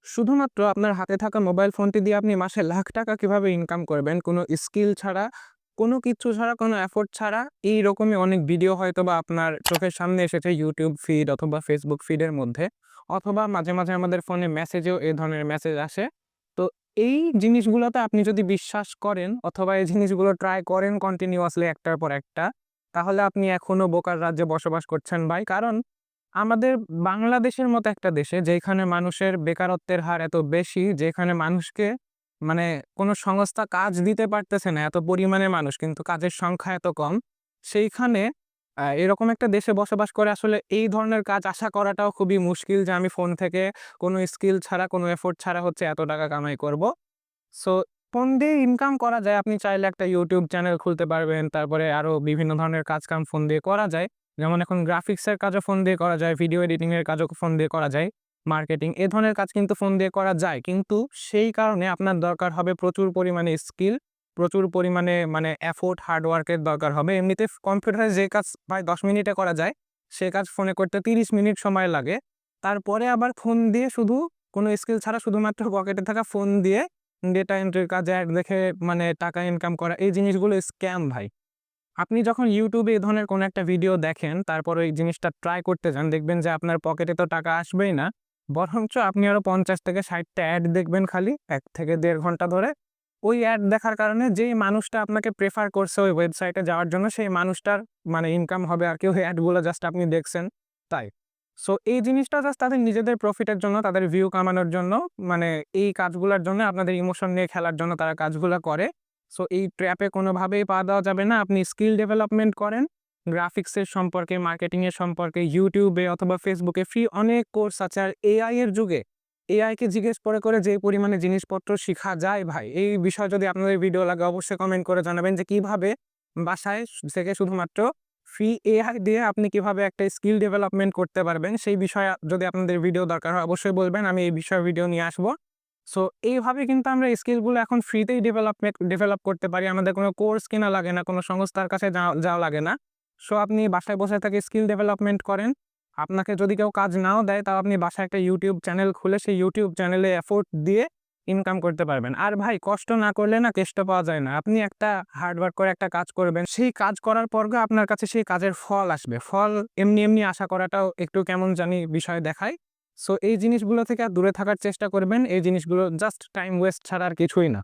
শুধুমাত্র আপনার হাতে থাকা মোবাইল ফোনটি দিয়ে আপনি মাসে লাখ টাকা কিভাবে ইনকাম করবেন কোনো স্কিল ছাড়া, কোনো কিচ্ছু ছাড়া, কোনো এফোর্ট ছাড়া। এইরকমই অনেক ভিডিও হয়তোবা আপনার চোখের সামনে এসেছে YouTube ফিড অথবা Facebook ফিডের মধ্যে, অথবা মাঝে, মাঝে আমাদের ফোনে মেসেজেও এ ধরনের মেসেজ আসে। তো এই জিনিসগুলোতে আপনি যদি বিশ্বাস করেন অথবা এই জিনিসগুলো ট্রাই করেন কন্টিনিউয়াসলি একটার পর একটা, তাহলে আপনি এখনো বোকার রাজ্যে বসবাস করছেন ভাই। কারণ আমাদের বাংলাদেশের মতো একটা দেশে যেখানে মানুষের বেকারত্বের হার এত বেশি, যেখানে মানুষকে মানে কোনো সংস্থা কাজ দিতে পারতেছে না, এত পরিমাণে মানুষ কিন্তু কাজের সংখ্যা এত কম। সেইখানে এরকম একটা দেশে বসবাস করে আসলে এই ধরনের কাজ আশা করাটাও খুবই মুশকিল যে আমি ফোন থেকে কোনো স্কিল ছাড়া, কোনো এফোর্ট ছাড়া হচ্ছে এত টাকা কামাই করব। সো ফোন দিয়ে ইনকাম করা যায়। আপনি চাইলে একটা YouTube চ্যানেল খুলতে পারবেন। তারপরে আরো বিভিন্ন ধরনের কাজ-কাম ফোন দিয়ে করা যায়। যেমন এখন গ্রাফিক্সের কাজও ফোন দিয়ে করা যায়, ভিডিও এডিটিং এর কাজও ফোন দিয়ে করা যায়, মার্কেটিং এ ধরনের কাজ কিন্তু ফোন দিয়ে করা যায়। কিন্তু সেই কারণে আপনার দরকার হবে প্রচুর পরিমাণে স্কিল, প্রচুর পরিমাণে এফোর্ট, হার্ড ওয়ার্কের দরকার হবে। এমনিতে কম্পিউটারে যে কাজ প্রায় 10 মিনিটে করা যায়, সে কাজ ফোনে করতে 30 মিনিট সময় লাগে। তারপরে আবার ফোন দিয়ে শুধু কোনো স্কিল ছাড়া শুধুমাত্র পকেটে থাকা ফোন দিয়ে ডেটা এন্ট্রির কাজে অ্যাড দেখে টাকা ইনকাম করা, এই জিনিসগুলো স্ক্যাম ভাই। আপনি যখন YouTube এ এই ধরনের কোনো একটা ভিডিও দেখেন, তারপর ওই জিনিসটা ট্রাই করতে যান, দেখবেন যে আপনার পকেটে তো টাকা আসবেই না। বরঞ্চ আপনি আরো ৫০ থেকে ৬০ টা অ্যাড দেখবেন খালি ১ থেকে ১.৫ ঘন্টা ধরে। ওই অ্যাড দেখার কারণে যেই মানুষটা আপনাকে প্রেফার করছে ওই ওয়েবসাইটে যাওয়ার জন্য, সেই মানুষটার ইনকাম হবে আরকি ওই অ্যাডগুলো জাস্ট আপনি দেখছেন তাই। সো এই জিনিসটা জাস্ট তাদের নিজেদের প্রফিটের জন্য, তাদের ভিউ কামানোর জন্য, মানে এই কাজগুলার জন্য, আপনাদের ইমোশন নিয়ে খেলার জন্য তারা কাজগুলা করে। সো এই ট্র্যাপে কোনোভাবেই পা দেওয়া যাবে না। আপনি স্কিল ডেভেলপমেন্ট করেন, গ্রাফিক্সের সম্পর্কে, মার্কেটিং এর সম্পর্কে YouTube এ অথবা Facebook এ ফ্রি অনেক কোর্স আছে। আর AI এর যুগে AI কে জিজ্ঞেস করে যে পরিমাণে জিনিসপত্র শিখা যায় ভাই, এই বিষয়ে যদি আপনাদের ভিডিও লাগে অবশ্যই কমেন্ট করে জানাবেন যে কিভাবে বাসায় থেকে শুধুমাত্র ফ্রি AI দিয়ে আপনি কিভাবে একটা স্কিল ডেভেলপমেন্ট করতে পারবেন। সেই বিষয়ে যদি আপনাদের ভিডিও দরকার হয় অবশ্যই বলবেন, আমি এই বিষয়ে ভিডিও নিয়ে আসবো। সো এইভাবে কিন্তু আমরা স্কিলগুলো এখন ফ্রিতেই ডেভেলপ করতে পারি। আমাদের কোনো কোর্স কেনা লাগে না, কোনো সংস্থার কাছে যাওয়া লাগে না। সো আপনি বাসায় বসে থেকে স্কিল ডেভেলপমেন্ট করেন। আপনাকে যদি কেউ কাজ নাও দেয়, তাও আপনি বাসায় একটা YouTube চ্যানেল খুলে সেই YouTube চ্যানেলে এফোর্ট দিয়ে ইনকাম করতে পারবেন। আর ভাই কষ্ট না করলে না কেষ্ট পাওয়া যায় না। আপনি একটা হার্ড ওয়ার্ক করে একটা কাজ করবেন। সেই কাজ করার পর আপনার কাছে সেই কাজের ফল আসবে। ফল এমনি আশা করাটাও একটু কেমন জানি বিষয় দেখায়। সো এই জিনিসগুলো থেকে দূরে থাকার চেষ্টা করবেন। এই জিনিসগুলো জাস্ট টাইম ওয়েস্ট ছাড়া আর কিছুই না।